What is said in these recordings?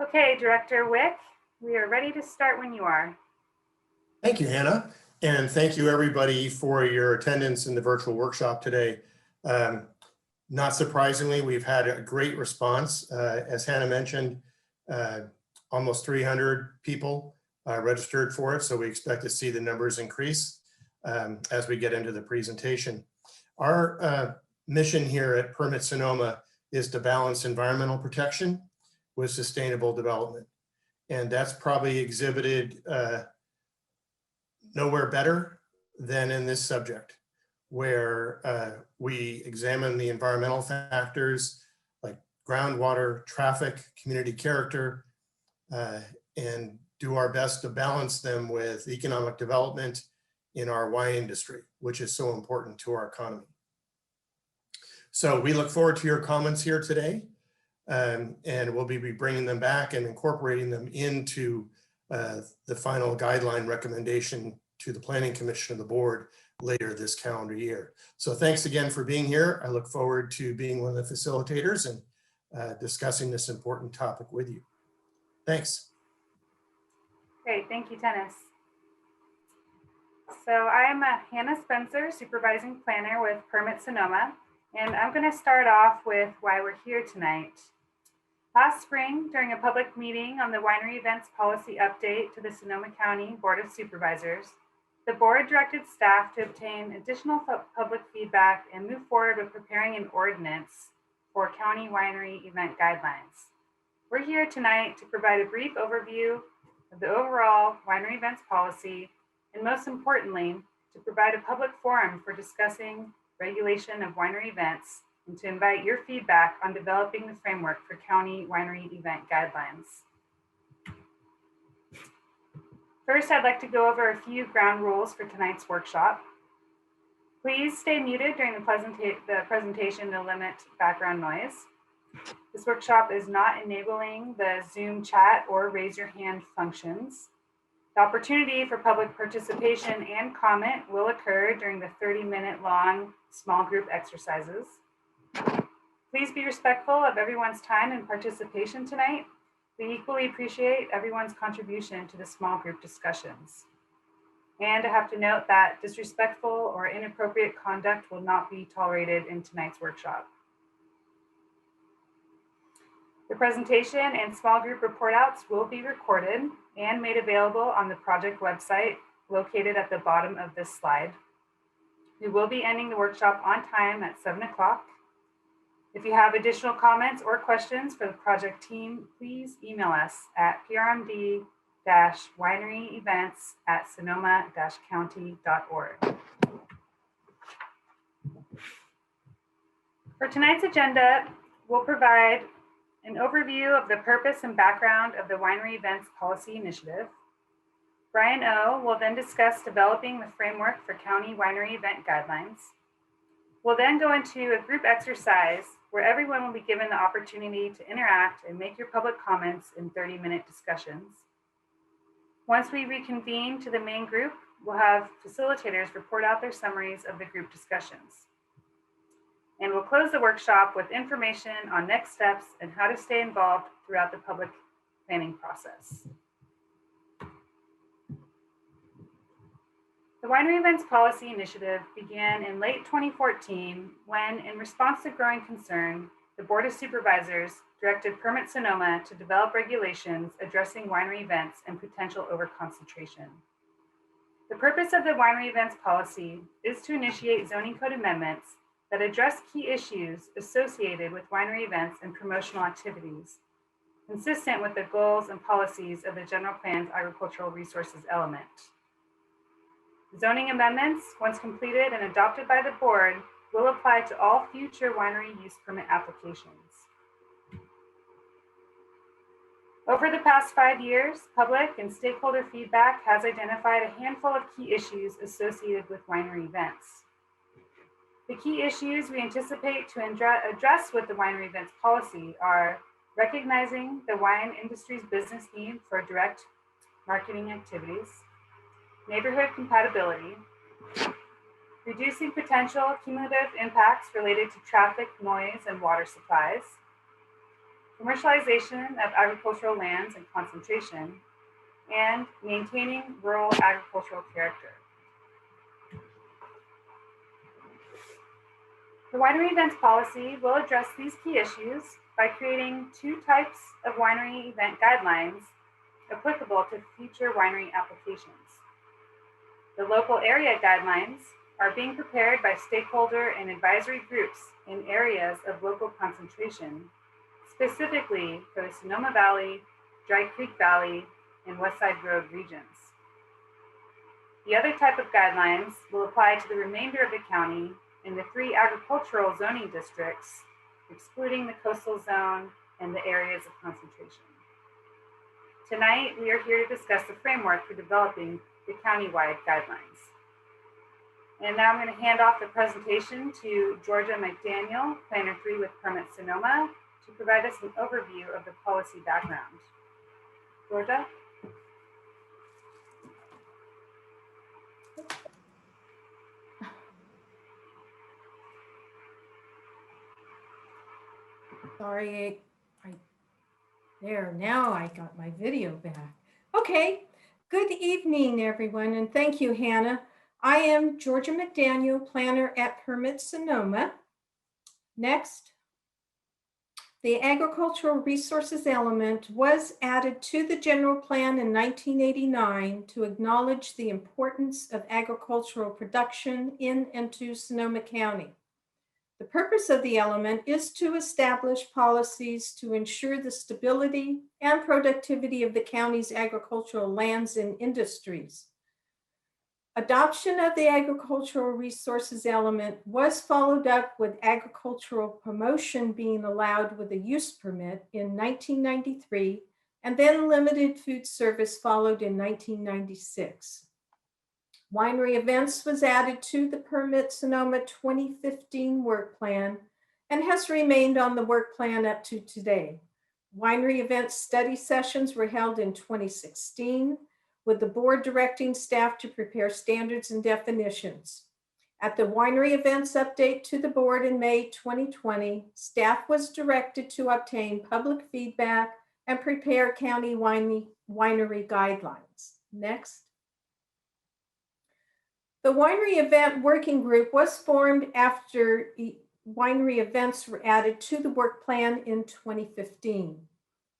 Okay, Director Wick, we are ready to start when you are. Thank you, Hannah. And thank you everybody for your attendance in the virtual workshop today. Not surprisingly, we've had a great response. As Hannah mentioned, almost 300 people registered for it. So we expect to see the numbers increase as we get into the presentation. Our mission here at Permit Sonoma is to balance environmental protection with sustainable development. And that's probably exhibited nowhere better than in this subject, where we examine the environmental factors like groundwater, traffic, community character, and do our best to balance them with economic development in our wine industry, which is so important to our economy. So we look forward to your comments here today, and we'll be bringing them back and incorporating them into the final guideline recommendation to the Planning Commission of the board later this calendar year. So thanks again for being here. I look forward to being one of the facilitators and discussing this important topic with you. Thanks. Great, thank you, Dennis. So I'm Hannah Spencer, Supervising Planner with Permit Sonoma, and I'm going to start off with why we're here tonight. Last spring, during a public meeting on the Winery Events Policy Update to the Sonoma County Board of Supervisors, the board directed staff to obtain additional public feedback and move forward with preparing an ordinance for county winery event guidelines. We're here tonight to provide a brief overview of the overall winery events policy, and most importantly, to provide a public forum for discussing regulation of winery events and to invite your feedback on developing the framework for county winery event guidelines. First, I'd like to go over a few ground rules for tonight's workshop. Please stay muted during the presentation to limit background noise. This workshop is not enabling the Zoom chat or raise your hand functions. The opportunity for public participation and comment will occur during the 30-minute long small group exercises. Please be respectful of everyone's time and participation tonight. We equally appreciate everyone's contribution to the small group discussions. And I have to note that disrespectful or inappropriate conduct will not be tolerated in tonight's workshop. The presentation and small group report outs will be recorded and made available on the project website located at the bottom of this slide. We will be ending the workshop on time at 7 o'clock. If you have additional comments or questions for the project team, please email us at prmd-wineryevents@sonoma-county.org. For tonight's agenda, we'll provide an overview of the purpose and background of the Winery Events Policy Initiative. Brian O. will then discuss developing the framework for county winery event guidelines. We'll then go into a group exercise where everyone will be given the opportunity to interact and make your public comments in 30-minute discussions. Once we reconvene to the main group, we'll have facilitators report out their summaries of the group discussions. And we'll close the workshop with information on next steps and how to stay involved throughout the public planning process. The Winery Events Policy Initiative began in late 2014 when, in response to growing concern, the Board of Supervisors directed Permit Sonoma to develop regulations addressing winery events and potential overconcentration. The purpose of the Winery Events Policy is to initiate zoning code amendments that address key issues associated with winery events and promotional activities, consistent with the goals and policies of the General Plan's agricultural resources element. Zoning amendments, once completed and adopted by the board, will apply to all future winery use permit applications. Over the past 5 years, public and stakeholder feedback has identified a handful of key issues associated with winery events. The key issues we anticipate to address with the Winery Events Policy are recognizing the wine industry's business need for direct marketing activities, neighborhood compatibility, reducing potential cumulative impacts related to traffic, noise, and water supplies, commercialization of agricultural lands and concentration, and maintaining rural agricultural character. The winery events policy will address these key issues by creating 2 types of winery event guidelines applicable to future winery applications. The local area guidelines are being prepared by stakeholder and advisory groups in areas of local concentration, specifically for the Sonoma Valley, Dry Creek Valley, and West Side Road regions. The other type of guidelines will apply to the remainder of the county in the 3 agricultural zoning districts, excluding the coastal zone and the areas of concentration. Tonight, we are here to discuss the framework for developing the countywide guidelines. And now I'm going to hand off the presentation to Georgia McDaniel, Planner 3 with Permit Sonoma, to provide us an overview of the policy background. Georgia? Sorry, now I got my video back. Okay, good evening, everyone, and thank you, Hannah. I am Georgia McDaniel, planner at Permit Sonoma. Next, the agricultural resources element was added to the general plan in 1989 to acknowledge the importance of agricultural production in and to Sonoma County. The purpose of the element is to establish policies to ensure the stability and productivity of the county's agricultural lands and industries. Adoption of the agricultural resources element was followed up with agricultural promotion being allowed with a use permit in 1993, and then limited food service followed in 1996. Winery events was added to the Permit Sonoma 2015 work plan and has remained on the work plan up to today. Winery event study sessions were held in 2016 with the board directing staff to prepare standards and definitions. At the winery events update to the board in May 2020, staff was directed to obtain public feedback and prepare county winery guidelines. Next. The Winery Event Working Group was formed after winery events were added to the work plan in 2015.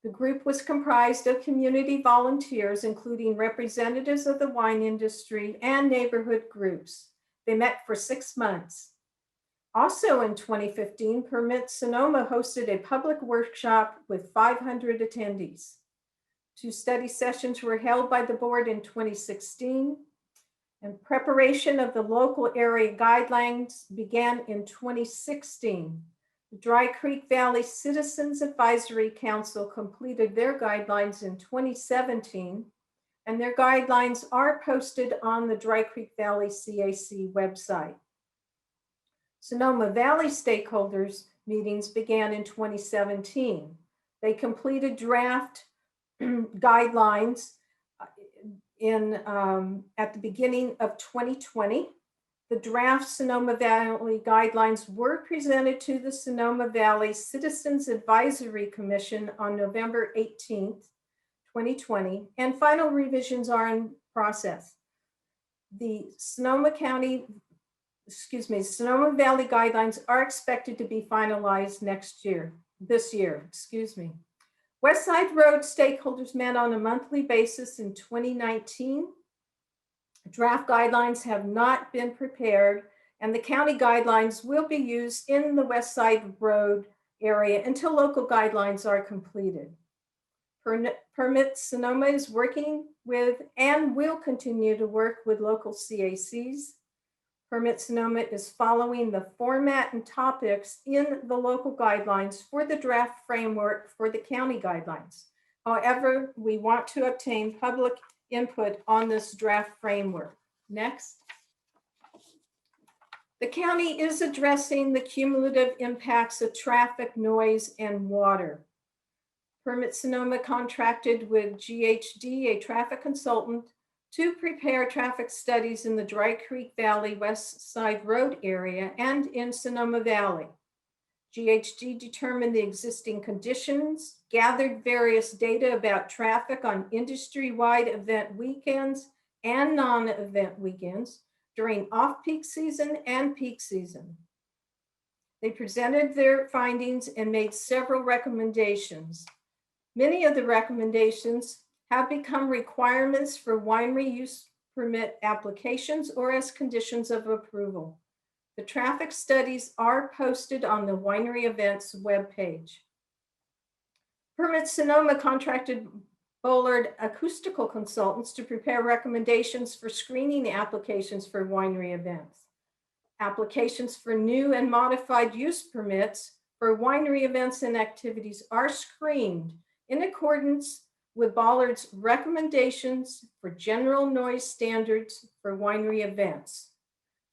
The group was comprised of community volunteers, including representatives of the wine industry and neighborhood groups. They met for 6 months. Also in 2015, Permit Sonoma hosted a public workshop with 500 attendees. 2 study sessions were held by the board in 2016. And preparation of the local area guidelines began in 2016. The Dry Creek Valley Citizens Advisory Council completed their guidelines in 2017, and their guidelines are posted on the Dry Creek Valley CAC website. Sonoma Valley stakeholders meetings began in 2017. They completed draft guidelines at the beginning of 2020. The draft Sonoma Valley guidelines were presented to the Sonoma Valley Citizens Advisory Commission on November 18th, 2020, and final revisions are in process. The Sonoma Valley guidelines are expected to be finalized this year. West Side Road stakeholders met on a monthly basis in 2019. Draft guidelines have not been prepared, and the county guidelines will be used in the West Side Road area until local guidelines are completed. Permit Sonoma is working with and will continue to work with local CACs. Permit Sonoma is following the format and topics in the local guidelines for the draft framework for the county guidelines. However, we want to obtain public input on this draft framework. Next. The county is addressing the cumulative impacts of traffic, noise, and water. Permit Sonoma contracted with GHD, a traffic consultant, to prepare traffic studies in the Dry Creek Valley West Side Road area and in Sonoma Valley. GHG determined the existing conditions, gathered various data about traffic on industry-wide event weekends and non-event weekends during off-peak season and peak season. They presented their findings and made several recommendations. Many of the recommendations have become requirements for winery use permit applications or as conditions of approval. The traffic studies are posted on the Winery Events webpage. Permit Sonoma contracted Bullard Acoustical Consultants to prepare recommendations for screening applications for winery events. Applications for new and modified use permits for winery events and activities are screened in accordance with Bullard's recommendations for general noise standards for winery events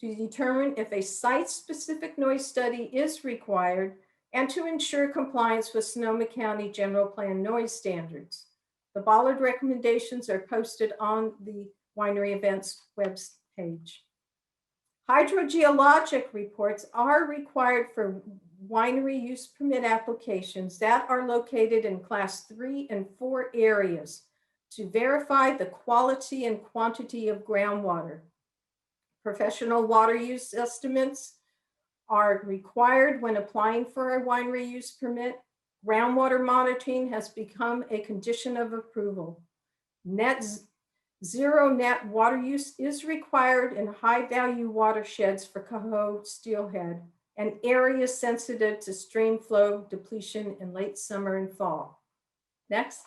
to determine if a site-specific noise study is required and to ensure compliance with Sonoma County General Plan noise standards. The Bullard recommendations are posted on the Winery Events webpage. Hydrogeologic reports are required for winery use permit applications that are located in Class 3 and 4 areas to verify the quality and quantity of groundwater. Professional water use estimates are required when applying for a winery use permit. Groundwater monitoring has become a condition of approval. Zero net water use is required in high-value watersheds for Cohoe Steelhead and areas sensitive to stream flow depletion in late summer and fall. Next.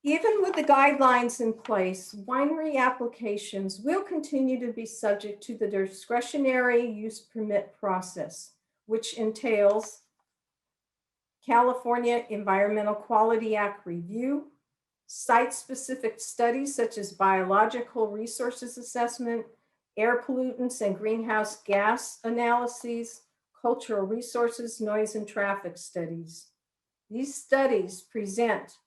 Even with the guidelines in place, winery applications will continue to be subject to the discretionary use permit process, which entails California Environmental Quality Act review, site-specific studies such as biological resources assessment, air pollutants and greenhouse gas analyses, cultural resources, noise and traffic studies. These studies present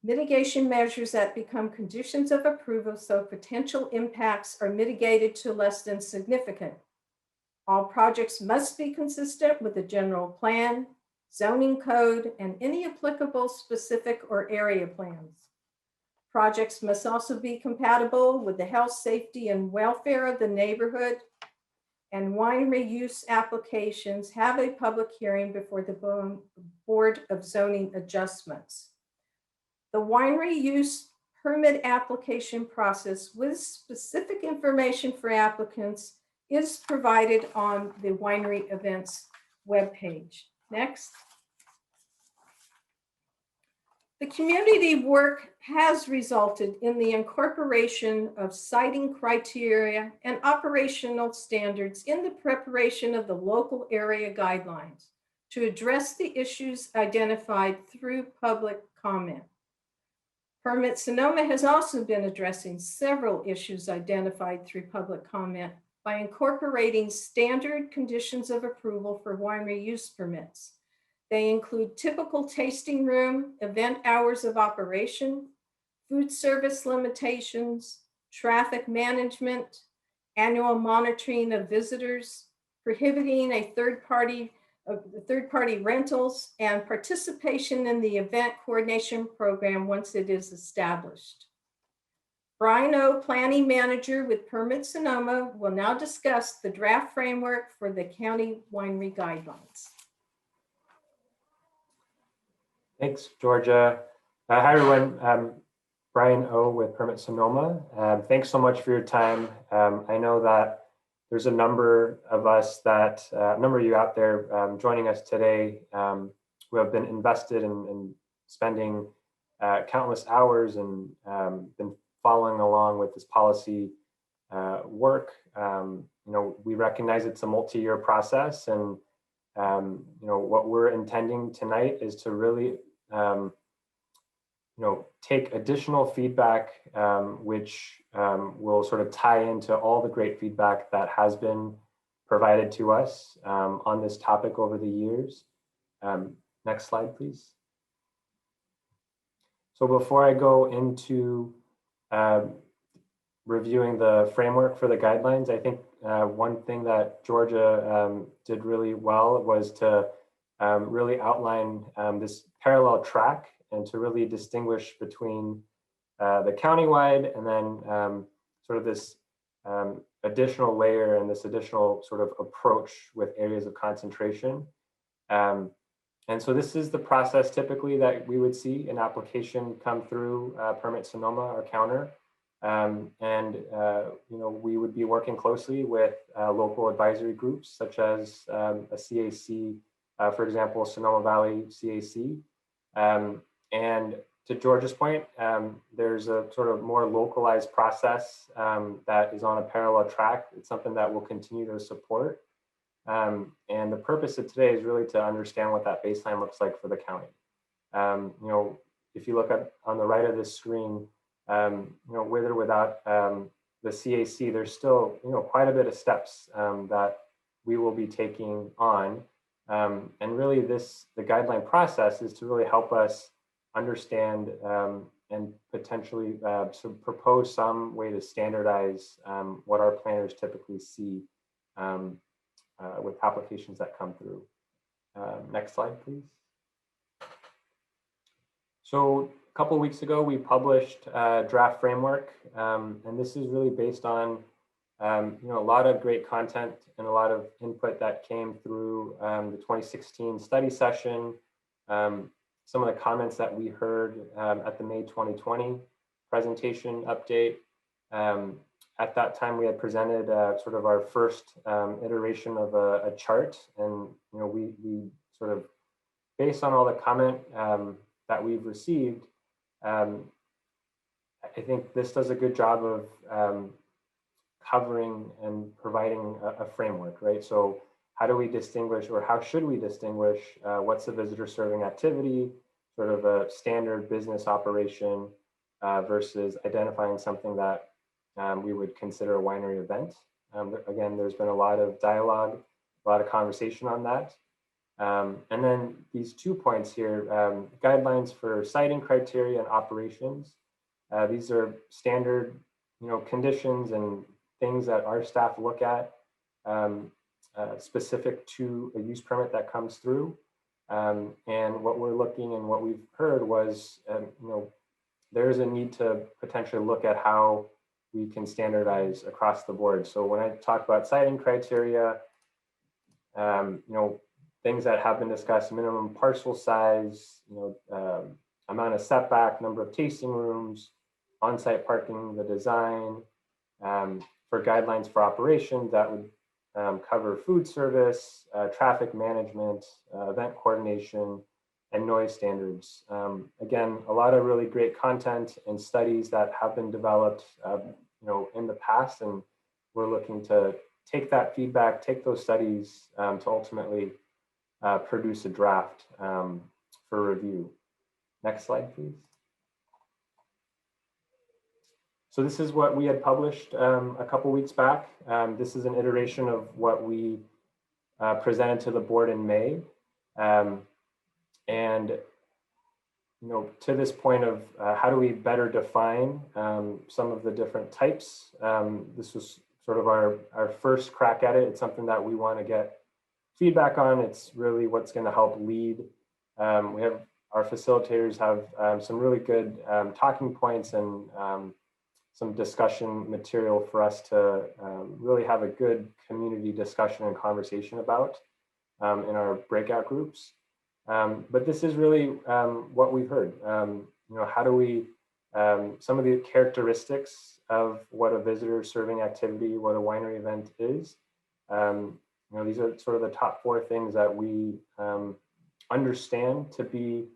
mitigation measures that become conditions of approval so potential impacts are mitigated to less than significant. All projects must be consistent with the general plan, zoning code, and any applicable specific or area plans. Projects must also be compatible with the health, safety, and welfare of the neighborhood, and winery use applications have a public hearing before the Board of Zoning Adjustments. The winery use permit application process with specific information for applicants is provided on the Winery Events webpage. Next. The community work has resulted in the incorporation of siting criteria and operational standards in the preparation of the local area guidelines to address the issues identified through public comment. Permit Sonoma has also been addressing several issues identified through public comment by incorporating standard conditions of approval for winery use permits. They include typical tasting room, event hours of operation, food service limitations, traffic management, annual monitoring of visitors, prohibiting a third-party rentals, and participation in the event coordination program once it is established. Brian O., Planning Manager with Permit Sonoma, will now discuss the draft framework for the county winery guidelines. Thanks, Georgia. Hi, everyone. Brian O. with Permit Sonoma. Thanks so much for your time. I know that there's a number of us that, a number of you out there joining us today who have been invested in spending countless hours and been following along with this policy work. We recognize it's a multi-year process, and what we're intending tonight is to really take additional feedback, which will sort of tie into all the great feedback that has been provided to us on this topic over the years. Next slide, please. So before I go into reviewing the framework for the guidelines. I think one thing that Georgia did really well was to really outline this parallel track and to really distinguish between the countywide and then sort of this additional layer and this additional sort of approach with areas of concentration. And so this is the process typically that we would see an application come through Permit Sonoma or counter. We would be working closely with local advisory groups such as a CAC, for example, Sonoma Valley CAC. And to George's point, there's a sort of more localized process that is on a parallel track. It's something that we'll continue to support. And the purpose of today is really to understand what that baseline looks like for the county. If you look at on the right of this screen, with or without the CAC, there's still quite a bit of steps that we will be taking on. And really the guideline process is to really help us understand and potentially propose some way to standardize what our planners typically see with applications that come through. Next slide, please. So a couple of weeks ago, we published a draft framework, and this is really based on a lot of great content and a lot of input that came through the 2016 study session, some of the comments that we heard at the May 2020 presentation update. At that time, we had presented sort of our first iteration of a chart, and we sort of, based on all the comment that we've received, I think this does a good job of covering and providing a framework, right? So how do we distinguish, or how should we distinguish what's a visitor serving activity, sort of a standard business operation versus identifying something that we would consider a winery event. Again, there's been a lot of dialogue, a lot of conversation on that. And then these 2 points here, guidelines for siting criteria and operations. These are standard, conditions and things that our staff look at specific to a use permit that comes through. And what we're looking and what we've heard was, there's a need to potentially look at how we can standardize across the board. So when I talk about siting criteria, things that have been discussed: minimum parcel size, amount of setback, number of tasting rooms, on-site parking, the design. For guidelines for operations, that would cover food service, traffic management, event coordination, and noise standards. Again, a lot of really great content and studies that have been developed, in the past, and we're looking to take that feedback, take those studies to ultimately produce a draft for review. Next slide, please. So this is what we had published a couple weeks back. This is an iteration of what we presented to the board in May. And to this point of how do we better define some of the different types. This was sort of our first crack at it. It's something that we want to get feedback on. It's really what's going to help lead. We have our facilitators have some really good talking points and some discussion material for us to really have a good community discussion and conversation about in our breakout groups. But this is really what we've heard. How do we, some of the characteristics of what a visitor serving activity, what a winery event is. These are sort of the top 4 things that we understand to be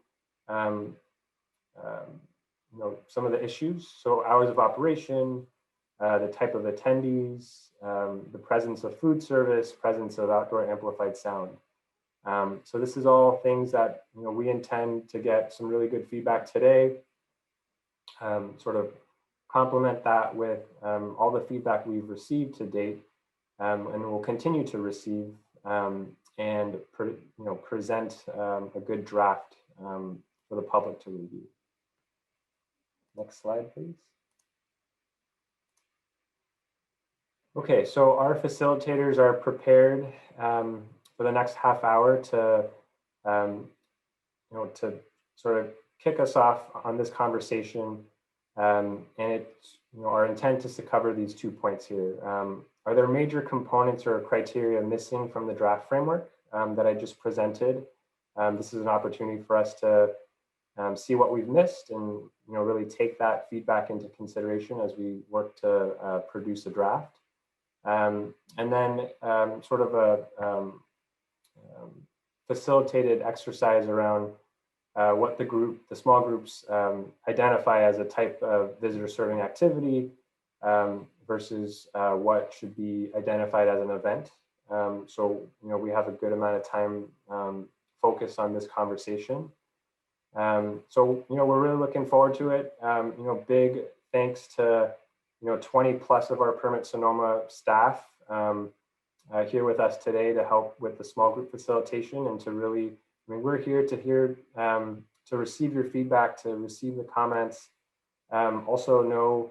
some of the issues. So hours of operation, the type of attendees, the presence of food service, presence of outdoor amplified sound. So this is all things that we intend to get some really good feedback today, sort of complement that with all the feedback we've received to date, and will continue to receive, and present a good draft for the public to review. Next slide, please. Okay, so our facilitators are prepared for the next half hour to, to sort of kick us off on this conversation. And it's, our intent is to cover these 2 points here. Are there major components or criteria missing from the draft framework that I just presented? This is an opportunity for us to see what we've missed and really take that feedback into consideration as we work to produce a draft. And then sort of a facilitated exercise around what the small groups identify as a type of visitor serving activity versus what should be identified as an event. So, we have a good amount of time focused on this conversation. So, we're really looking forward to it. Big thanks to, 20 plus of our Permit Sonoma staff here with us today to help with the small group facilitation and to really, we're here to hear, to receive your feedback, to receive the comments. Also know,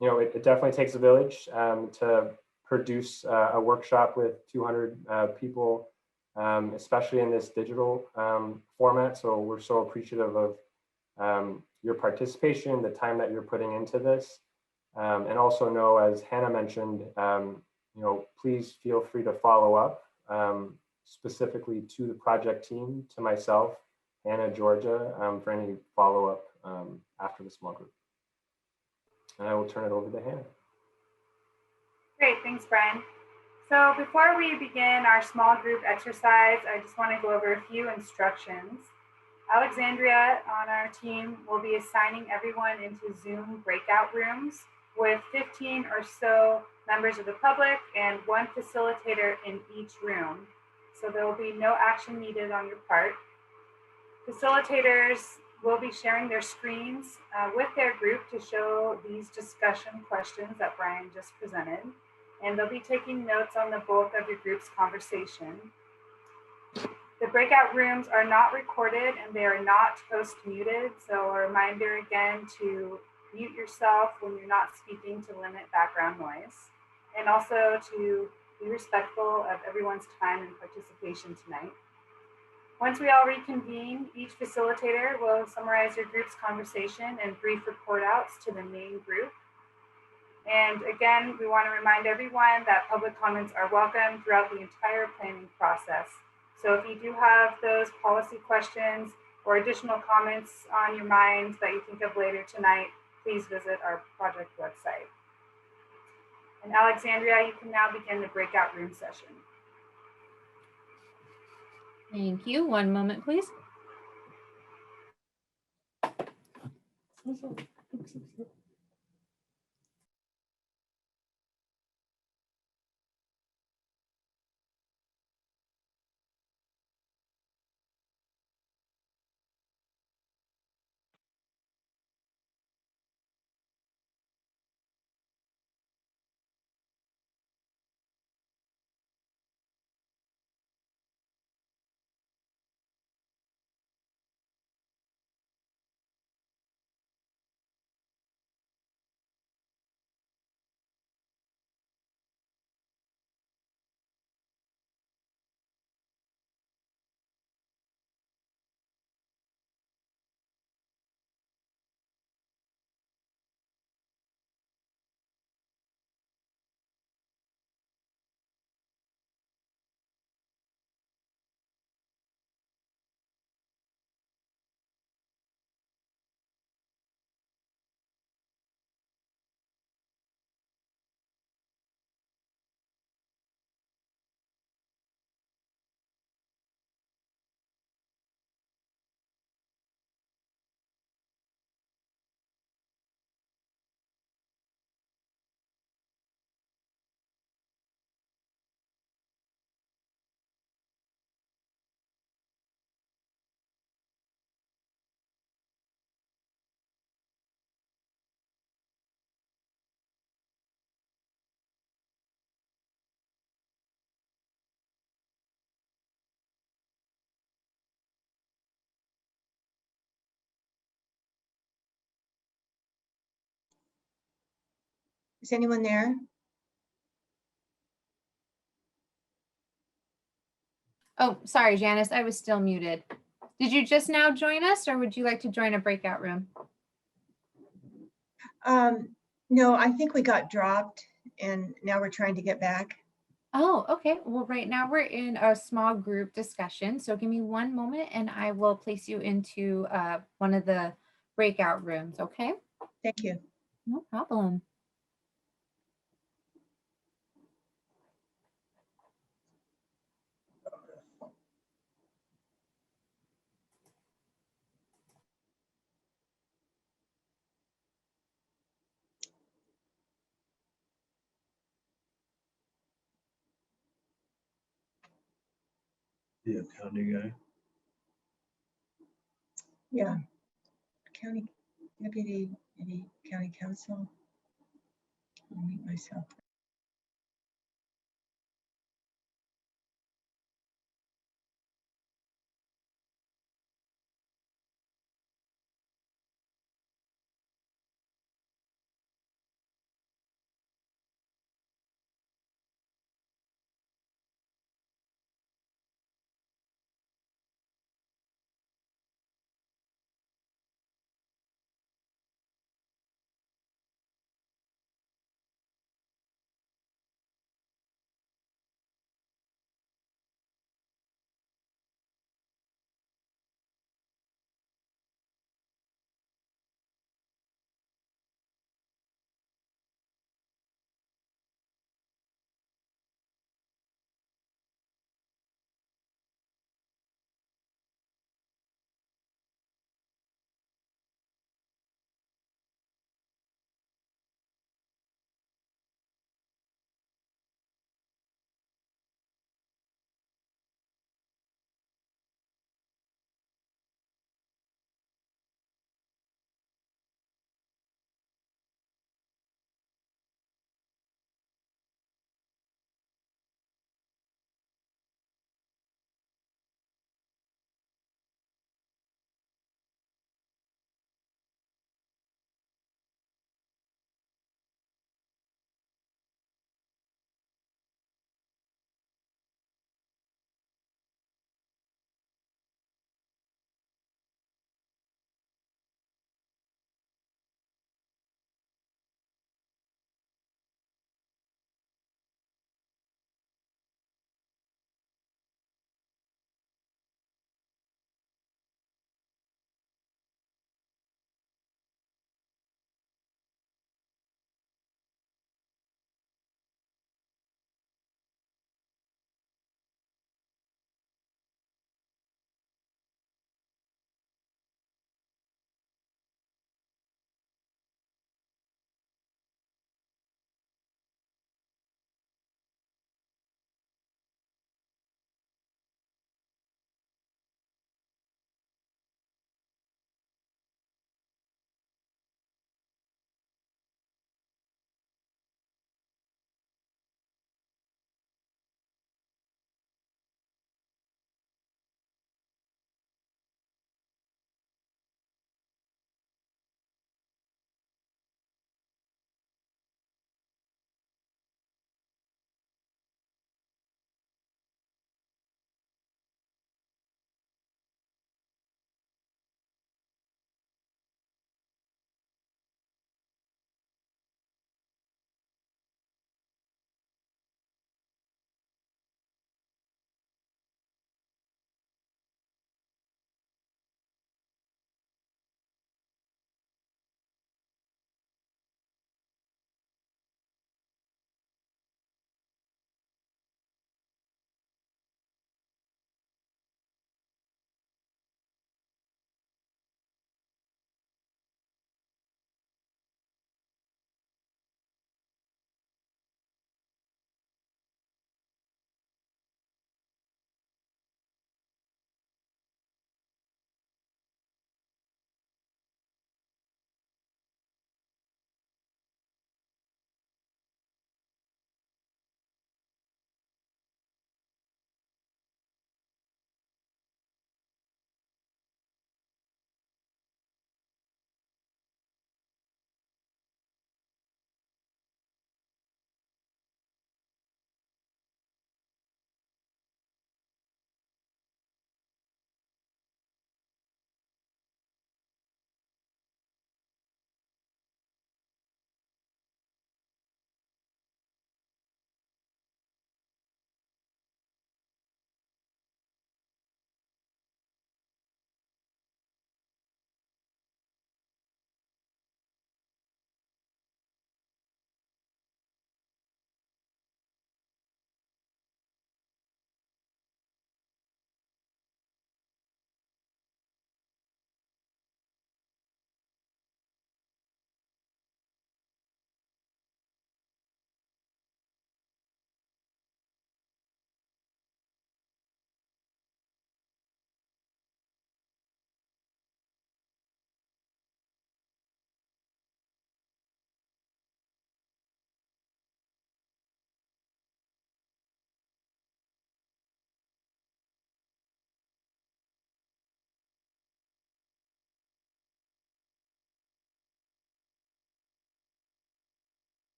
it definitely takes a village to produce a workshop with 200 people, especially in this digital format. So we're so appreciative of your participation, the time that you're putting into this. And also know, as Hannah mentioned, please feel free to follow up specifically to the project team, to myself, Hannah, Georgia, for any follow-up after the small group. And I will turn it over to Hannah. Great, thanks, Brian. So before we begin our small group exercise, I just want to go over a few instructions. Alexandria on our team will be assigning everyone into Zoom breakout rooms with 15 or so members of the public and one facilitator in each room. So there will be no action needed on your part. Facilitators will be sharing their screens with their group to show these discussion questions that Brian just presented. And they'll be taking notes on the bulk of your group's conversation. The breakout rooms are not recorded and they are not host muted. So a reminder again to mute yourself when you're not speaking to limit background noise. And also to be respectful of everyone's time and participation tonight. Once we all reconvene, each facilitator will summarize your group's conversation and brief report outs to the main group. And again, we want to remind everyone that public comments are welcome throughout the entire planning process. So if you do have those policy questions or additional comments on your mind that you think of later tonight, please visit our project website. And Alexandria, you can now begin the breakout room session. Thank you. One moment, please. Is anyone there? Oh, sorry, Janice, I was still muted. Did you just now join us or would you like to join a breakout room? No, I think we got dropped and now we're trying to get back. Oh, okay. Well, right now we're in a small group discussion. So give me one moment and I will place you into one of the breakout rooms, okay? Thank you. No problem. Yeah, county guy. Yeah. County Deputy County Council. I'll mute myself.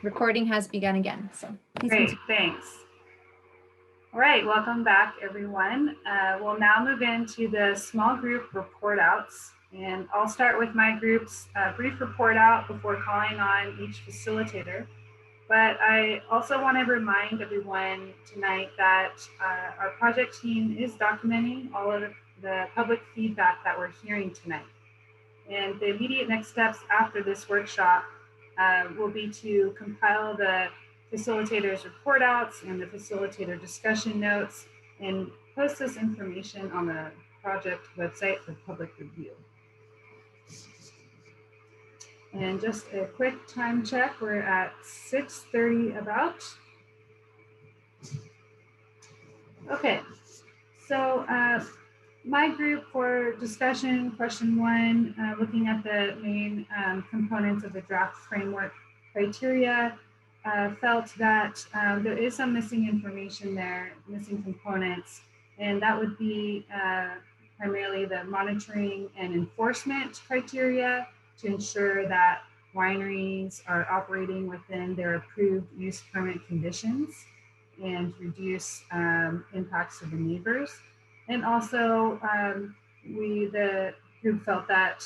recording has begun again. So please Great, continue. thanks. All right, welcome back, everyone. We'll now move into the small group report outs. And I'll start with my group's brief report out before calling on each facilitator. But I also want to remind everyone tonight that our project team is documenting all of the public feedback that we're hearing tonight. And the immediate next steps after this workshop will be to compile the facilitators' report outs and the facilitator discussion notes and post this information on the project website for public review. And just a quick time check, we're at 6:30 about. Okay, so my group for discussion, question one, looking at the main components of the draft framework criteria, felt that there is some missing information there, missing components, and that would be primarily the monitoring and enforcement criteria to ensure that wineries are operating within their approved use permit conditions and reduce impacts to the neighbors. And also, the group felt that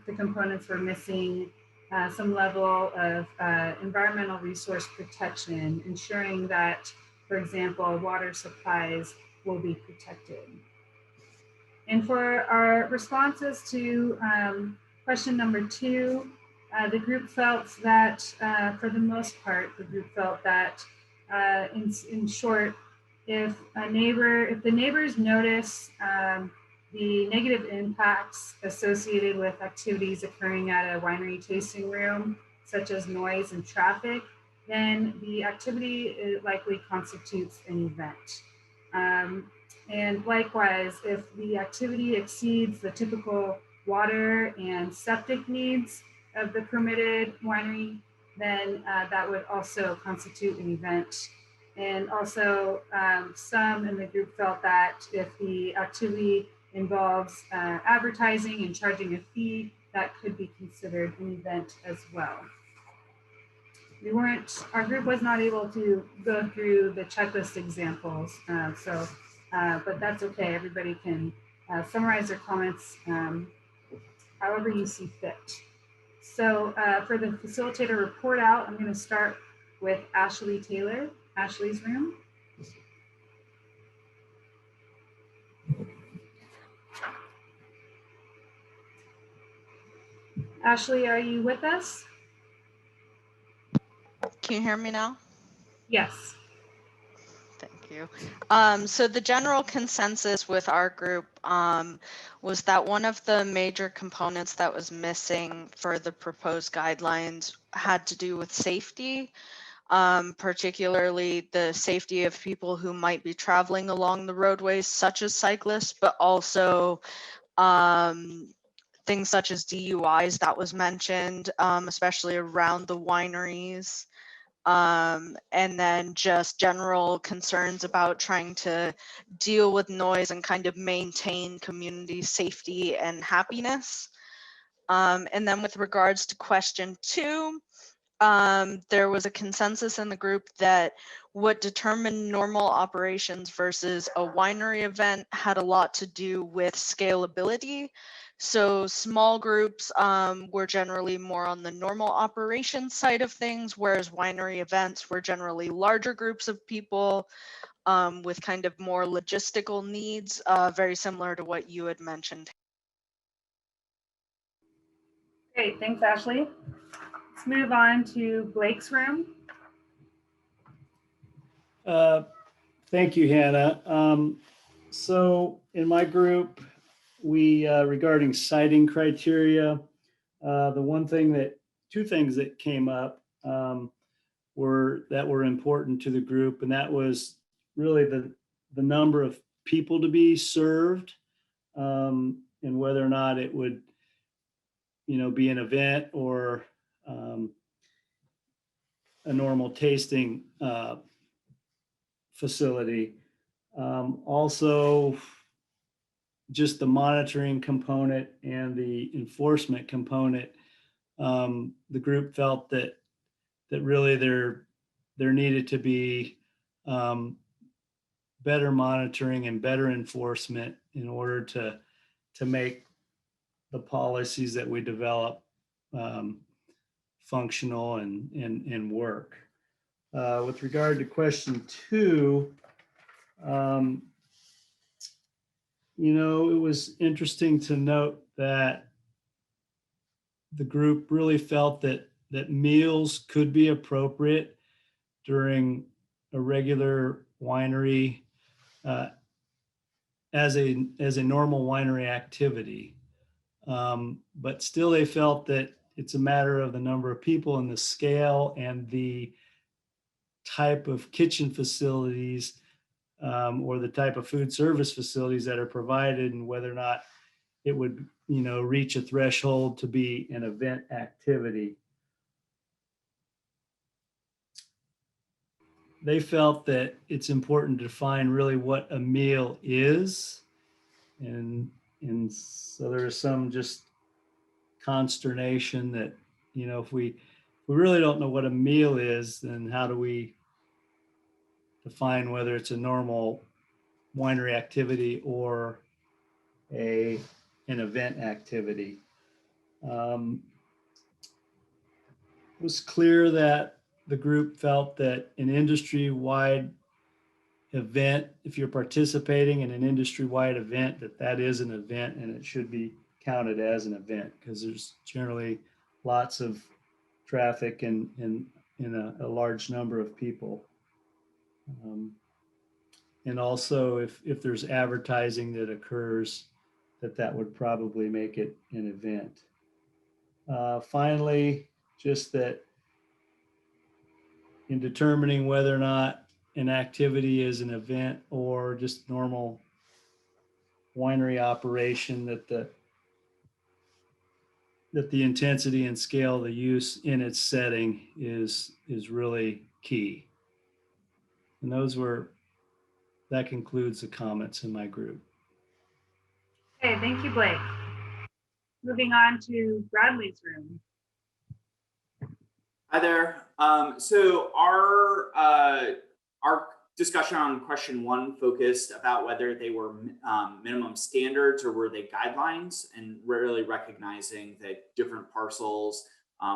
the components were missing some level of environmental resource protection, ensuring that, for example, water supplies will be protected. And for our responses to question number two, the group felt that, for the most part, the group felt that, in short, if the neighbors notice the negative impacts associated with activities occurring at a winery tasting room, such as noise and traffic, then the activity likely constitutes an event. And likewise, if the activity exceeds the typical water and septic needs of the permitted winery, then that would also constitute an event. And also, some in the group felt that if the activity involves advertising and charging a fee, that could be considered an event as well. Our group was not able to go through the checklist examples, but that's okay. Everybody can summarize their comments however you see fit. So for the facilitator report out, I'm going to start with Ashley Taylor, Ashley's room. Ashley, are you with us? Can you hear me now? Yes. Thank you. So the general consensus with our group was that one of the major components that was missing for the proposed guidelines had to do with safety, particularly the safety of people who might be traveling along the roadways, such as cyclists, but also things such as DUIs that was mentioned, especially around the wineries. And then just general concerns about trying to deal with noise and kind of maintain community safety and happiness. And then with regards to question two, there was a consensus in the group that what determined normal operations versus a winery event had a lot to do with scalability. So small groups were generally more on the normal operations side of things, whereas winery events were generally larger groups of people with kind of more logistical needs, very similar to what you had mentioned. Great, thanks, Ashley. Let's move on to Blake's room. Thank you, Hannah. So in my group, we regarding citing criteria, two things that came up were important to the group, and that was really the number of people to be served, and whether or not it would, be an event or a normal tasting facility. Also, just the monitoring component and the enforcement component. The group felt that really there needed to be better monitoring and better enforcement in order to make the policies that we develop functional and work. With regard to question 2, it was interesting to note that the group really felt that meals could be appropriate during a regular winery as a normal winery activity. But still they felt that it's a matter of the number of people and the scale and the type of kitchen facilities or the type of food service facilities that are provided, and whether or not it would, reach a threshold to be an event activity. They felt that it's important to define really what a meal is. And so there's some just consternation that, if we really don't know what a meal is, then how do we define whether it's a normal winery activity or an event activity? It was clear that the group felt that an industry-wide event, if you're participating in an industry-wide event, that is an event and it should be counted as an event, because there's generally lots of traffic and in a large number of people. And also if there's advertising that occurs, that would probably make it an event. Finally, just that in determining whether or not an activity is an event or just normal winery operation, that the intensity and scale of the use in its setting is really key. And that concludes the comments in my group. Okay, thank you, Blake. Moving on to Bradley's room. Hi there. So our discussion on question 1 focused about whether they were minimum standards or were they guidelines, and really recognizing that different parcels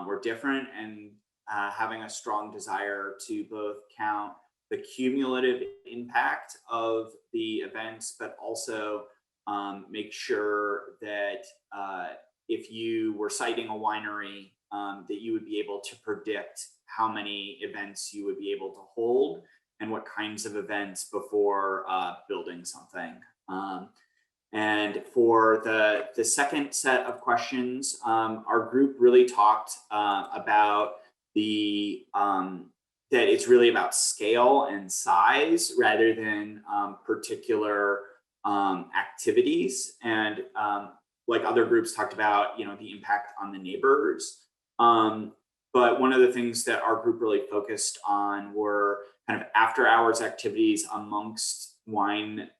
were different, and having a strong desire to both count the cumulative impact of the events, but also make sure that if you were citing a winery, that you would be able to predict how many events you would be able to hold and what kinds of events before building something. And for the second set of questions, our group really talked about that it's really about scale and size rather than particular activities. And like other groups talked about, the impact on the neighbors. But one of the things that our group really focused on were kind of after hours activities amongst wine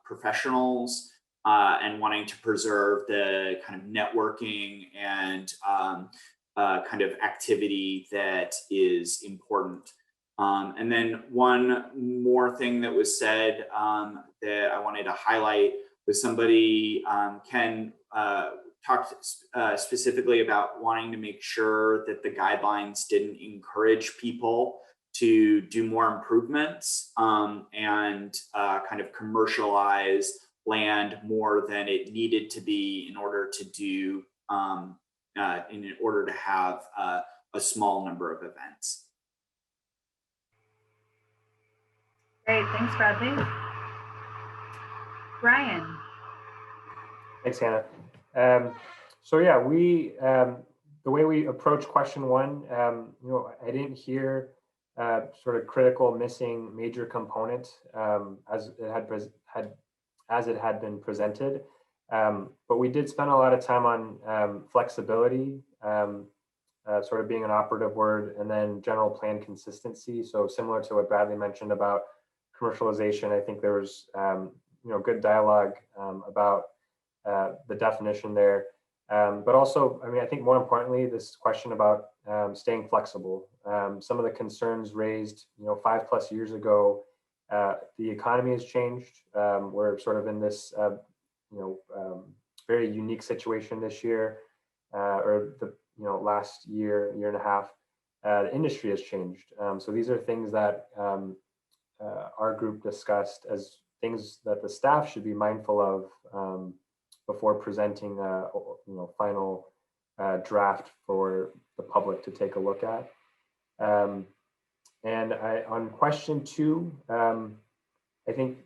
professionals and wanting to preserve the kind of networking and kind of activity that is important. And then one more thing that was said that I wanted to highlight was somebody, Ken, talked specifically about wanting to make sure that the guidelines didn't encourage people to do more improvements and kind of commercialize land more than it needed to be in order to do, in order to have a small number of events. Great, thanks, Bradley. Brian. Thanks, Hannah. So yeah, the way we approach question 1, I didn't hear sort of critical missing major component as it had been presented. But we did spend a lot of time on flexibility, sort of being an operative word, and then general plan consistency. So similar to what Bradley mentioned about commercialization, I think there was good dialogue about the definition there. But also, I mean, I think more importantly, this question about staying flexible. Some of the concerns raised, 5+ years ago, the economy has changed. We're sort of in this, very unique situation this year, or the last year and a half. The industry has changed. So these are things that our group discussed as things that the staff should be mindful of before presenting a final draft for the public to take a look at. And on question 2, I think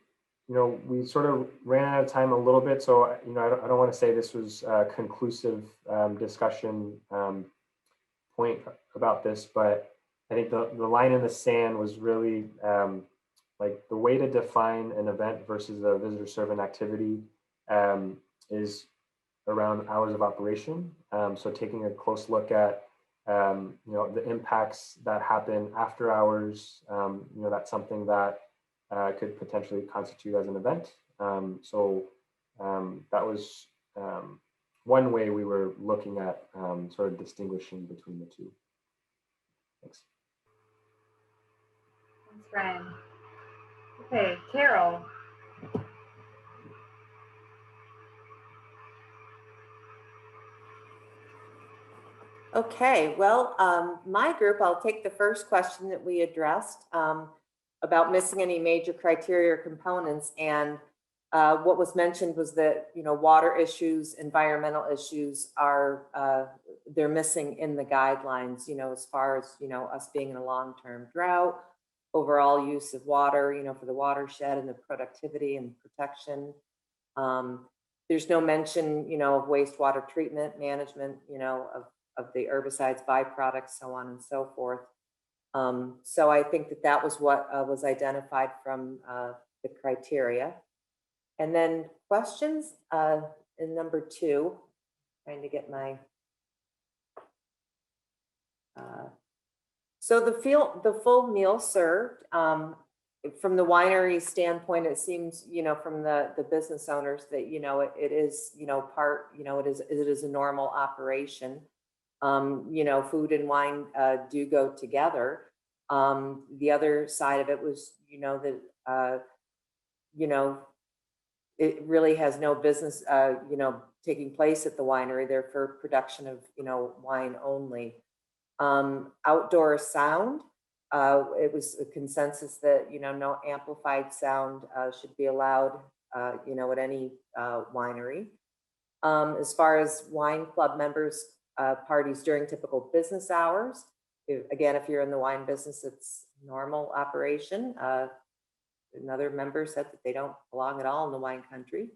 we sort of ran out of time a little bit, so I don't want to say this was a conclusive discussion point about this, but I think the line in the sand was really like the way to define an event versus a visitor servant activity is around hours of operation. So taking a close look at the impacts that happen after hours, that's something that could potentially constitute as an event. So that was one way we were looking at sort of distinguishing between the two. Thanks. Thanks, Brian. Okay, Carol. Okay, well, my group, I'll take the first question that we addressed about missing any major criteria or components. And what was mentioned was that, water issues, environmental issues are, they're missing in the guidelines, as far as, us being in a long-term drought, overall use of water, for the watershed and the productivity and protection. There's no mention, of wastewater treatment management, of the herbicides, byproducts, so on and so forth. So I think that was what was identified from the criteria. And then questions in number 2, trying to get my, so the full meal served, from the winery standpoint, it seems, from the business owners that, it is, part, it is a normal operation. Food and wine do go together. The other side of it was, that, it really has no business, taking place at the winery. They're for production of, wine only. Outdoor sound, it was a consensus that, no amplified sound should be allowed, at any winery. As far as wine club members, parties during typical business hours. Again, if you're in the wine business, it's normal operation. Another member said that they don't belong at all in the wine country.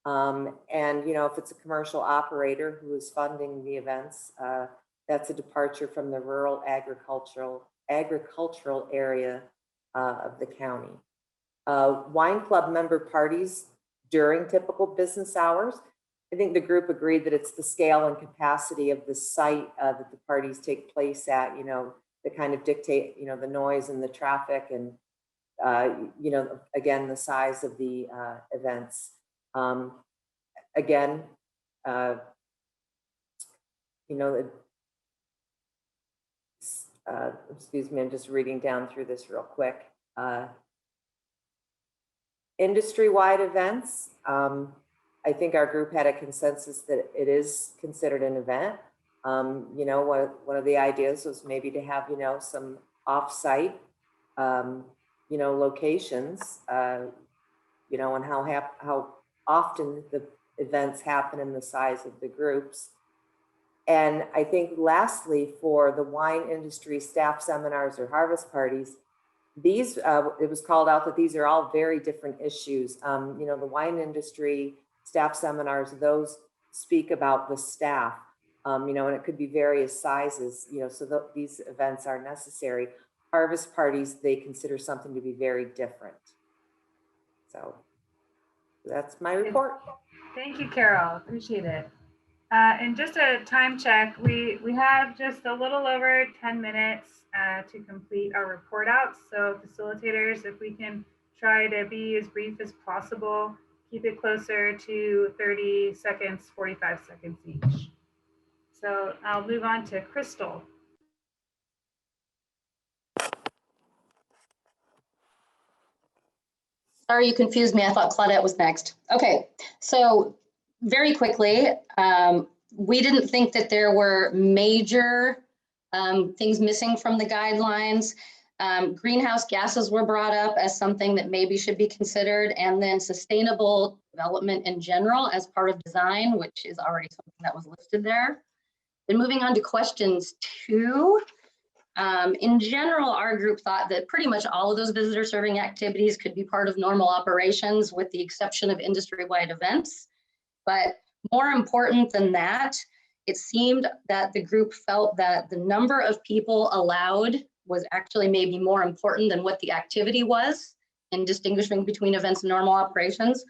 And, if it's a commercial operator who is funding the events, that's a departure from the rural agricultural area of the county. Wine club member parties during typical business hours. I think the group agreed that it's the scale and capacity of the site that the parties take place at, that kind of dictate, the noise and the traffic and, again, the size of the events. Again, excuse me, I'm just reading down through this real quick. Industry-wide events. I think our group had a consensus that it is considered an event. One of the ideas was maybe to have, some off-site, locations, and how often the events happen and the size of the groups. And I think lastly, for the wine industry staff seminars or harvest parties, these, it was called out that these are all very different issues. The wine industry staff seminars, those speak about the staff, and it could be various sizes, so these events are necessary. Harvest parties, they consider something to be very different. So that's my report. Thank you, Carol. Appreciate it. And just a time check, we have just a little over 10 minutes to complete our report out. So facilitators, if we can try to be as brief as possible. keep it closer to 30 seconds, 45 seconds each. So I'll move on to Crystal. Sorry, you confused me. I thought Claudette was next. Okay, so very quickly, we didn't think that there were major things missing from the guidelines. Greenhouse gases were brought up as something that maybe should be considered, and then sustainable development in general as part of design, which is already something that was listed there. Then moving on to questions 2. In general, our group thought that pretty much all of those visitor serving activities could be part of normal operations with the exception of industry-wide events. But more important than that, it seemed that the group felt that the number of people allowed was actually maybe more important than what the activity was in distinguishing between events and normal operations.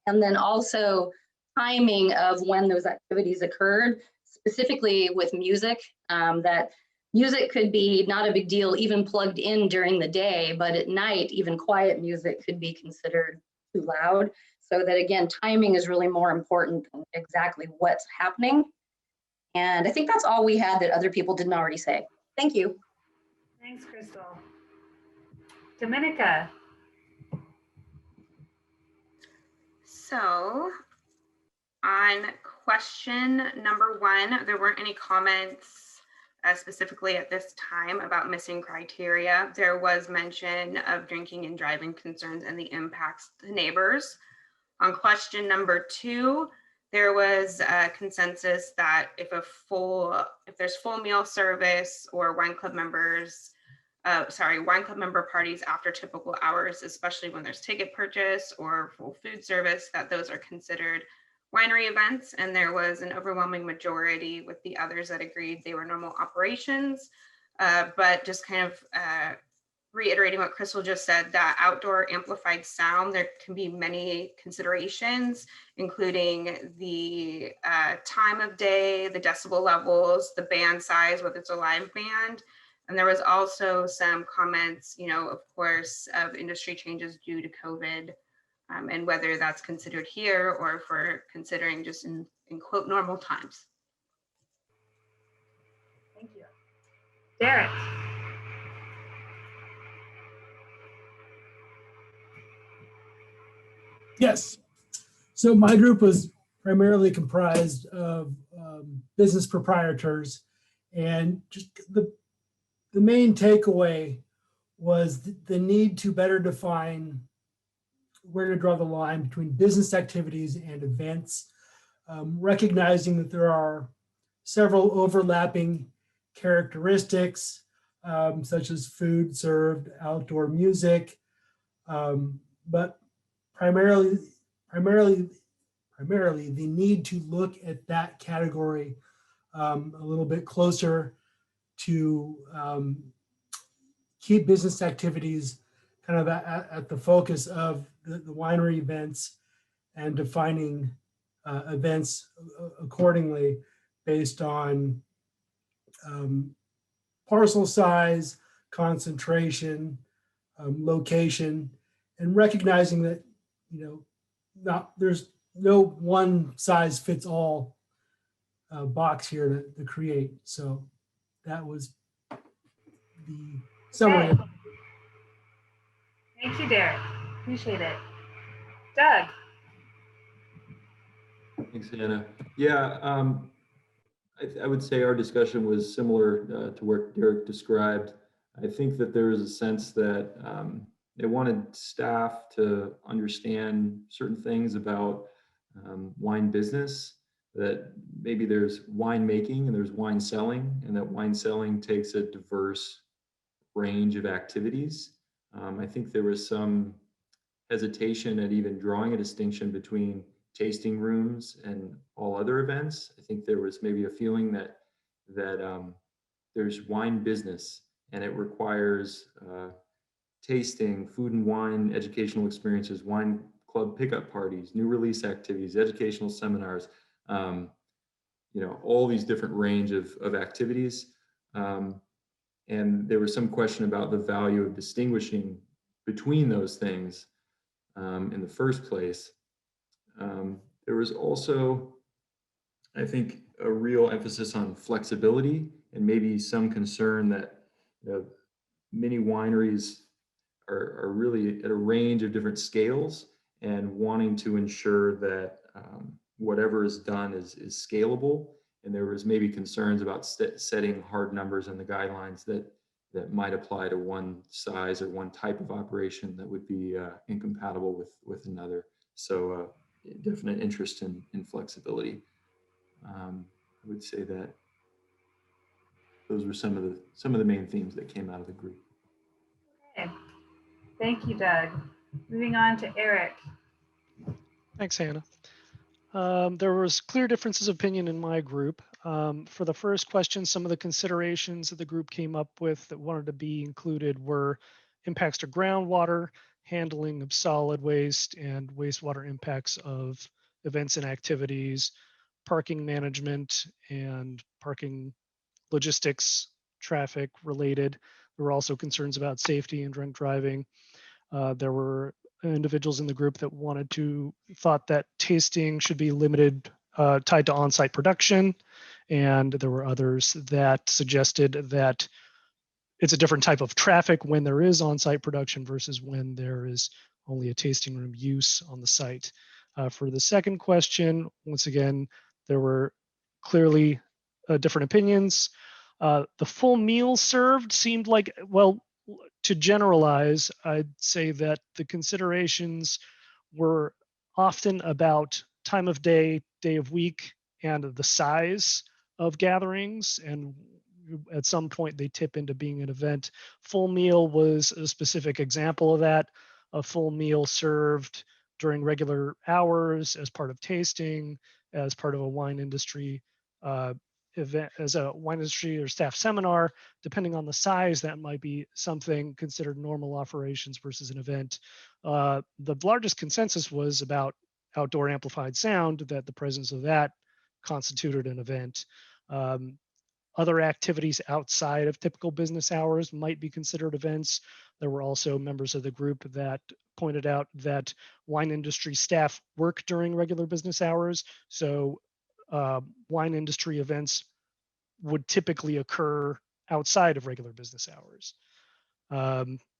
And then also timing of when those activities occurred, specifically with music, that music could be not a big deal even plugged in during the day, but at night, even quiet music could be considered too loud. So that again, timing is really more important than exactly what's happening. And I think that's all we had that other people didn't already say. Thank you. Thanks, Crystal. Dominica. So on question number 1, there weren't any comments specifically at this time about missing criteria. There was mention of drinking and driving concerns and the impacts to neighbors. On question number 2, there was a consensus that if there's full meal service or wine club member parties after typical hours, especially when there's ticket purchase or full food service, that those are considered winery events. And there was an overwhelming majority with the others that agreed they were normal operations. But just kind of reiterating what Crystal just said, that outdoor amplified sound, there can be many considerations, including the time of day, the decibel levels, the band size, whether it's a live band. And there was also some comments, of course, of industry changes due to COVID, and whether that's considered here or if we're considering just in quote normal times. Thank you. Derek. Yes. So my group was primarily comprised of business proprietors, and just the main takeaway was the need to better define where to draw the line between business activities and events, recognizing that there are several overlapping characteristics, such as food served, outdoor music, but primarily the need to look at that category a little bit closer to keep business activities kind of at the focus of the winery events and defining events accordingly based on parcel size, concentration, location, and recognizing that, there's no one size fits all box here to create. So that was the summary. Okay. Thank you, Derek. Appreciate it. Doug. Thanks, Hannah. Yeah, I would say our discussion was similar to what Derek described. I think that there was a sense that they wanted staff to understand certain things about wine business, that maybe there's wine making and there's wine selling, and that wine selling takes a diverse range of activities. I think there was some hesitation at even drawing a distinction between tasting rooms and all other events. I think there was maybe a feeling that there's wine business and it requires tasting, food and wine, educational experiences, wine club pickup parties, new release activities, educational seminars, all these different range of activities. And there was some question about the value of distinguishing between those things in the first place. There was also, I think, a real emphasis on flexibility and maybe some concern that, you know, many wineries are really at a range of different scales and wanting to ensure that whatever is done is scalable. And there was maybe concerns about setting hard numbers in the guidelines that might apply to one size or one type of operation that would be incompatible with another. So definite interest in flexibility. I would say that those were some of the main themes that came out of the group. Okay. Thank you, Doug. Moving on to Eric. Thanks, Hannah. There was clear differences of opinion in my group. For the first question, some of the considerations that the group came up with that wanted to be included were impacts to groundwater, handling of solid waste and wastewater impacts of events and activities, parking management and parking logistics, traffic related. There were also concerns about safety and drunk driving. There were individuals in the group that thought that tasting should be limited, tied to on-site production. And there were others that suggested that it's a different type of traffic when there is on-site production versus when there is only a tasting room use on the site. For the second question, once again, there were clearly different opinions. The full meal served seemed like, well, to generalize, I'd say that the considerations were often about time of day, day of week, and the size of gatherings. And at some point they tip into being an event. Full meal was a specific example of that. A full meal served during regular hours as part of tasting, as part of a wine industry event, as a wine industry or staff seminar. Depending on the size, that might be something considered normal operations versus an event. The largest consensus was about outdoor amplified sound, that the presence of that constituted an event. Other activities outside of typical business hours might be considered events. There were also members of the group that pointed out that wine industry staff work during regular business hours. So wine industry events would typically occur outside of regular business hours.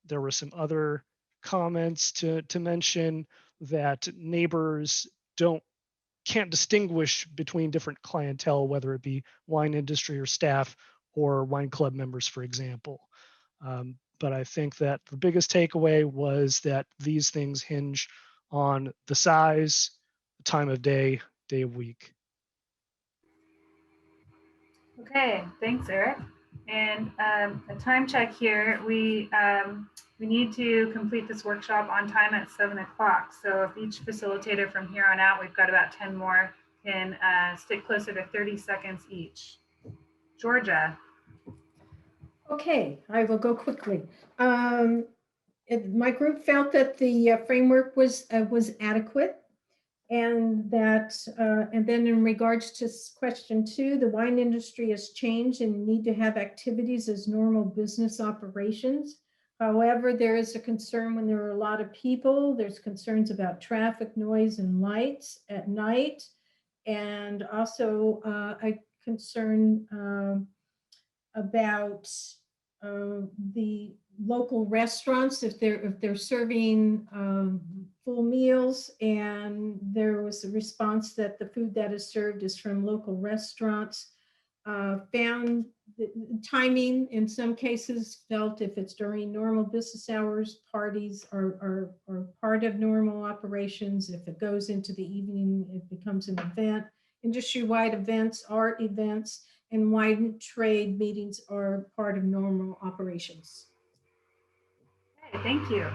There were some other comments to mention that neighbors can't distinguish between different clientele, whether it be wine industry or staff or wine club members, for example. But I think that the biggest takeaway was that these things hinge on the size, the time of day, day of week. Okay, thanks, Eric. And a time check here. We need to complete this workshop on time at 7 o'clock. So if each facilitator from here on out, we've got about 10 more, can stick closer to 30 seconds each. Georgia. Okay, I will go quickly. My group felt that the framework was adequate, and that, and then in regards to question 2, the wine industry has changed and need to have activities as normal business operations. However, there is a concern when there are a lot of people. There's concerns about traffic, noise, and lights at night, and also a concern about the local restaurants if they're serving full meals, and there was a response that the food that is served is from local restaurants. Found the timing in some cases, felt if it's during normal business hours, parties are part of normal operations. If it goes into the evening, it becomes an event. Industry-wide events, art events, and wine trade meetings are part of normal operations. Okay, thank you.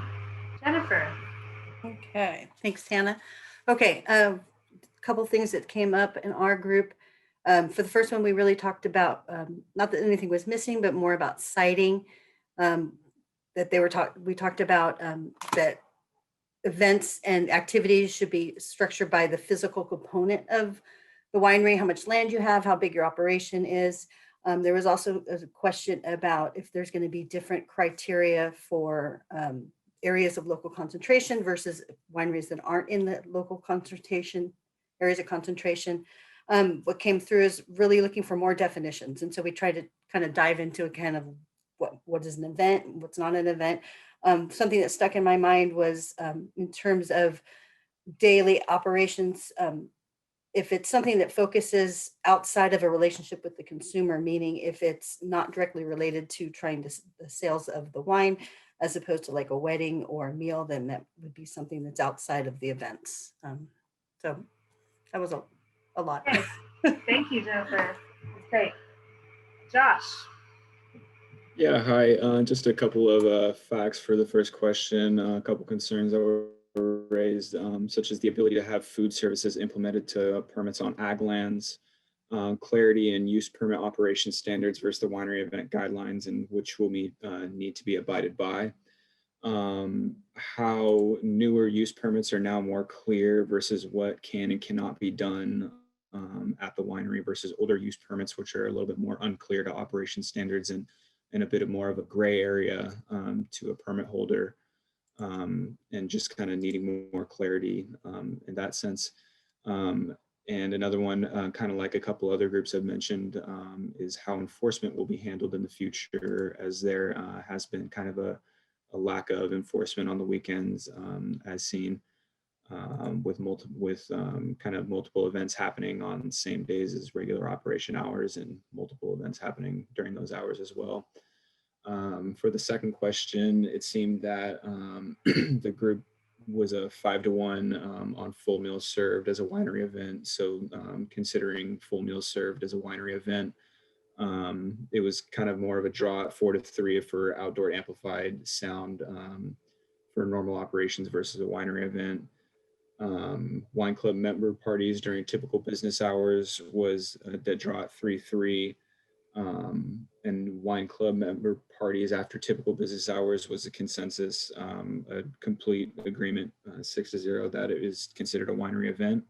Jennifer. Okay, thanks, Hannah. Okay, a couple things that came up in our group. For the first one, we really talked about, not that anything was missing, but more about citing, that we talked about that events and activities should be structured by the physical component of the winery, how much land you have, how big your operation is. There was also a question about if there's going to be different criteria for areas of local concentration versus wineries that aren't in the local concentration, areas of concentration. What came through is really looking for more definitions. And so we tried to kind of dive into a kind of what is an event, what's not an event. Something that stuck in my mind was in terms of daily operations, if it's something that focuses outside of a relationship with the consumer, meaning if it's not directly related to trying to the sales of the wine, as opposed to like a wedding or a meal, then that would be something that's outside of the events. So that was a lot. Okay. Thank you, Jennifer. That's great. Josh. Yeah, hi. Just a couple of facts for the first question, a couple concerns that were raised, such as the ability to have food services implemented to permits on ag lands, clarity and use permit operation standards versus the winery event guidelines, and which will need to be abided by. How newer use permits are now more clear versus what can and cannot be done at the winery versus older use permits, which are a little bit more unclear to operation standards and a bit more of a gray area to a permit holder, and just kind of needing more clarity in that sense. And another one, kind of like a couple other groups have mentioned, is how enforcement will be handled in the future, as there has been kind of a lack of enforcement on the weekends, as seen with kind of multiple events happening on the same days as regular operation hours, and multiple events happening during those hours as well. For the second question, it seemed that the group was a 5-to-1 on full meals served as a winery event. So considering full meals served as a winery event, it was kind of more of a draw at 4-to-3 for outdoor amplified sound for normal operations versus a winery event. Wine club member parties during typical business hours was a dead draw at 3-3. And wine club member parties after typical business hours was a consensus, a complete agreement, 6-0, that it is considered a winery event.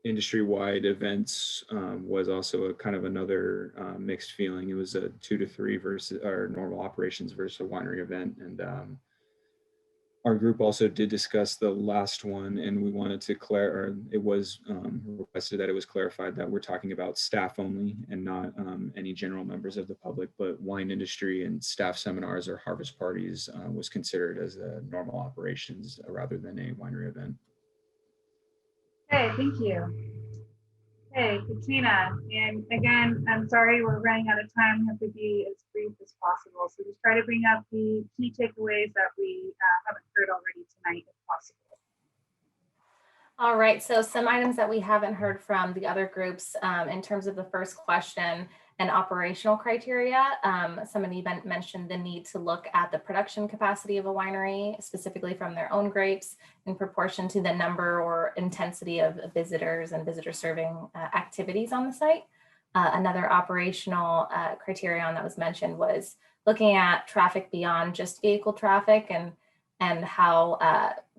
Industry-wide events was also a kind of another mixed feeling. It was a 2-to-3 versus our normal operations versus a winery event. And our group also did discuss the last one, and we wanted to it was requested that it was clarified that we're talking about staff only and not any general members of the public, but wine industry and staff seminars or harvest parties was considered as a normal operations rather than a winery event. Okay, thank you. Okay, Katrina, and again, I'm sorry we're running out of time. We have to be as brief as possible. So just try to bring up the key takeaways that we haven't heard already tonight, if possible. All right, so some items that we haven't heard from the other groups in terms of the first question and operational criteria. Somebody mentioned the need to look at the production capacity of a winery, specifically from their own grapes, in proportion to the number or intensity of visitors and visitor serving activities on the site. Another operational criterion that was mentioned was looking at traffic beyond just vehicle traffic and how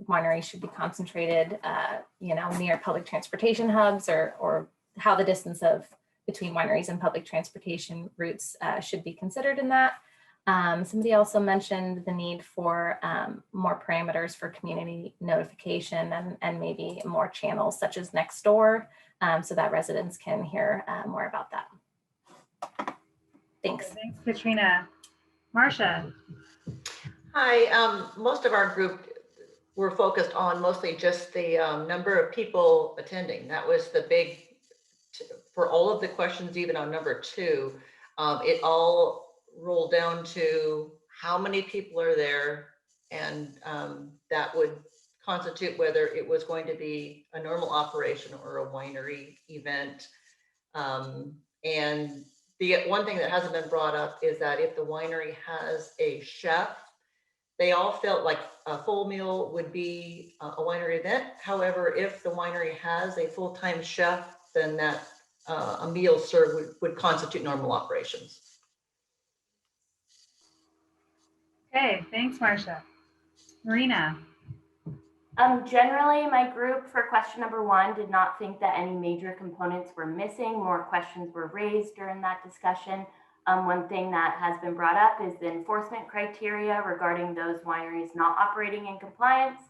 wineries should be concentrated, near public transportation hubs, or how the distance between wineries and public transportation routes should be considered in that. Somebody also mentioned the need for more parameters for community notification and maybe more channels such as Nextdoor, so that residents can hear more about that. Thanks. Thanks, Katrina. Marcia. Hi, most of our group were focused on mostly just the number of people attending. That was the big, for all of the questions, even on number 2, it all rolled down to how many people are there, and that would constitute whether it was going to be a normal operation or a winery event. And the one thing that hasn't been brought up is that if the winery has a chef, they all felt like a full meal would be a winery event. However, if the winery has a full-time chef, then that a meal served would constitute normal operations. Okay, thanks, Marcia. Marina. Generally, my group for question number 1 did not think that any major components were missing. More questions were raised during that discussion. One thing that has been brought up is the enforcement criteria regarding those wineries not operating in compliance.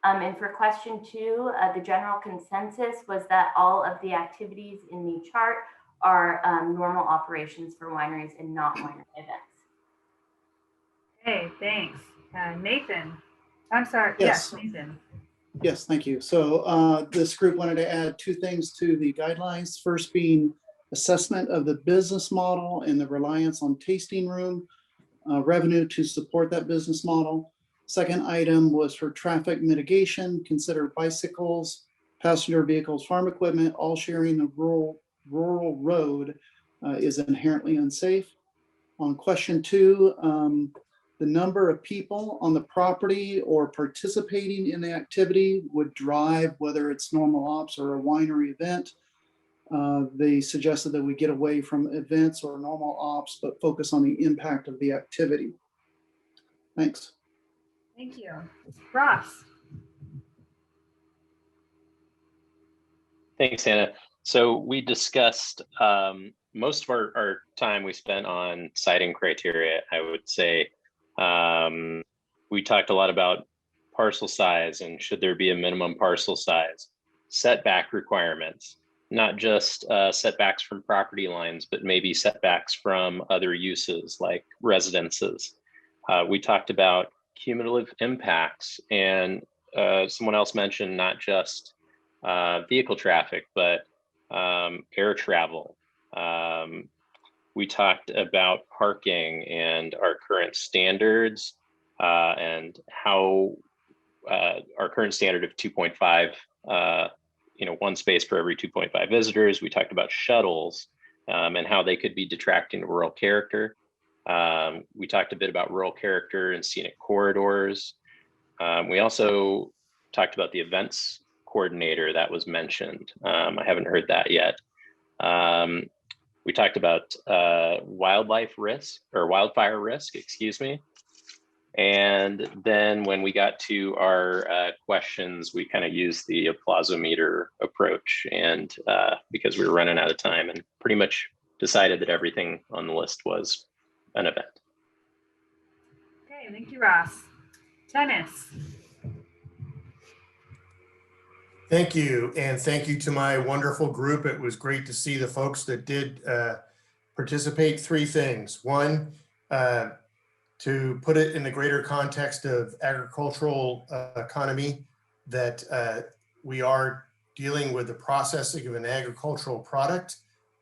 And for question 2, the general consensus was that all of the activities in the chart are normal operations for wineries and not winery events. Okay, thanks. Nathan. I'm sorry. Yes. Yes, Nathan. Yes, thank you. So this group wanted to add 2 things to the guidelines. First being assessment of the business model and the reliance on tasting room revenue to support that business model. Second item was for traffic mitigation, consider bicycles, passenger vehicles, farm equipment, all sharing the rural road is inherently unsafe. On question 2, the number of people on the property or participating in the activity would drive whether it's normal ops or a winery event. They suggested that we get away from events or normal ops, but focus on the impact of the activity. Thanks. Thank you. Ross. Thanks, Hannah. So we discussed most of our time we spent on citing criteria, I would say. We talked a lot about parcel size and should there be a minimum parcel size, setback requirements, not just setbacks from property lines, but maybe setbacks from other uses like residences. We talked about cumulative impacts, and someone else mentioned not just vehicle traffic, but air travel. We talked about parking and our current standards and how our current standard of 2.5, one space per every 2.5 visitors. We talked about shuttles and how they could be detracting to rural character. We talked a bit about rural character and scenic corridors. We also talked about the events coordinator that was mentioned. I haven't heard that yet. We talked about wildfire risk, excuse me. And then when we got to our questions, we kind of used the applausometer approach, and because we were running out of time, and pretty much decided that everything on the list was an event. Okay, thank you, Ross. Dennis. Thank you, and thank you to my wonderful group. It was great to see the folks that did participate. 3 things. 1, to put it in the greater context of agricultural economy, that we are dealing with the processing of an agricultural product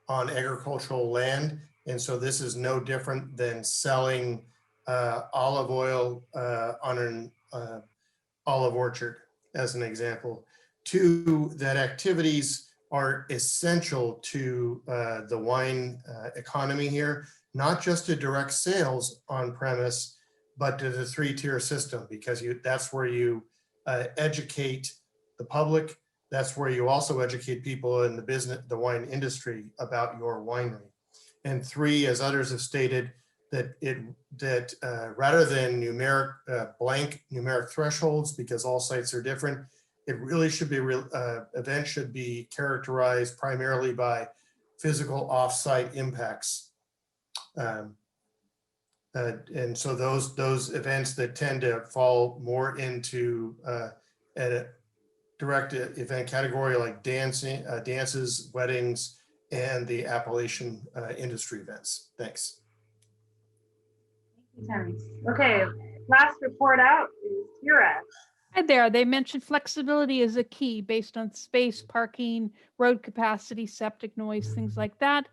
on agricultural land. And so this is no different than selling olive oil on an olive orchard, as an example. 2, that activities are essential to the wine economy here, not just to direct sales on premise, but to the 3-tier system, because that's where you educate the public. That's where you also educate people in the wine industry about your winery. And 3, as others have stated, that rather than blank numeric thresholds, because all sites are different, it really should be events should be characterized primarily by physical off-site impacts. And so those events that tend to fall more into a direct event category, like dances, weddings, and the Appalachian industry events. Thanks. Okay, last report out is Kira. Hi there. They mentioned flexibility is a key based on space, parking, road capacity, septic noise, things like that.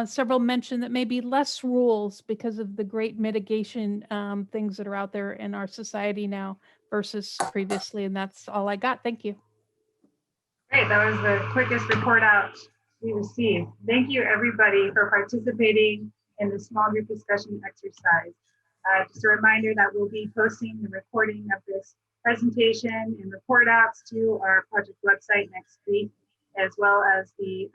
Several mentioned that maybe less rules because of the great mitigation things that are out there in our society now versus previously. And that's all I got. Thank you. Great. That was the quickest report out we received. Thank you, everybody, for participating in the small group discussion exercise. Just a reminder that we'll be posting the recording of this presentation and report outs to our project website next week, as well as the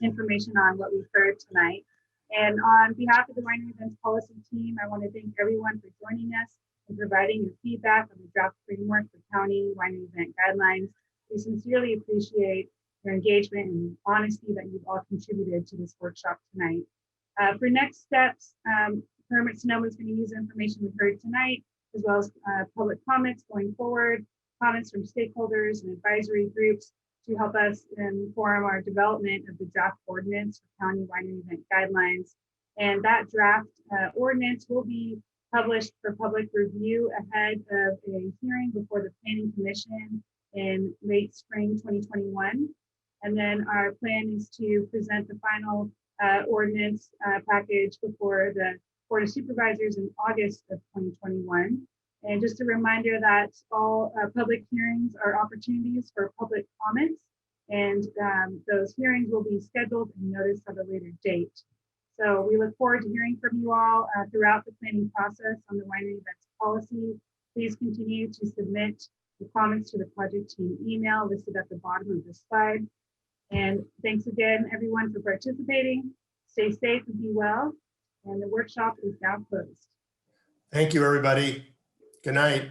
information on what we've heard tonight. And on behalf of the Winery Events Policy team, I want to thank everyone for joining us and providing your feedback on the draft framework for county winery event guidelines. We sincerely appreciate your engagement and honesty that you've all contributed to this workshop tonight. For next steps, Permit Sonoma is going to use information we heard tonight, as well as public comments going forward, comments from stakeholders and advisory groups to help us inform our development of the draft ordinance for county winery event guidelines. And that draft ordinance will be published for public review ahead of a hearing before the Planning Commission in late spring 2021. And then our plan is to present the final ordinance package before the Board of Supervisors in August of 2021. And just a reminder that all public hearings are opportunities for public comments, and those hearings will be scheduled and noticed at a later date. So we look forward to hearing from you all throughout the planning process on the winery events policy. Please continue to submit the comments to the project team email listed at the bottom of this slide. And thanks again, everyone, for participating. Stay safe and be well. And the workshop is now closed. Thank you, everybody. Good night.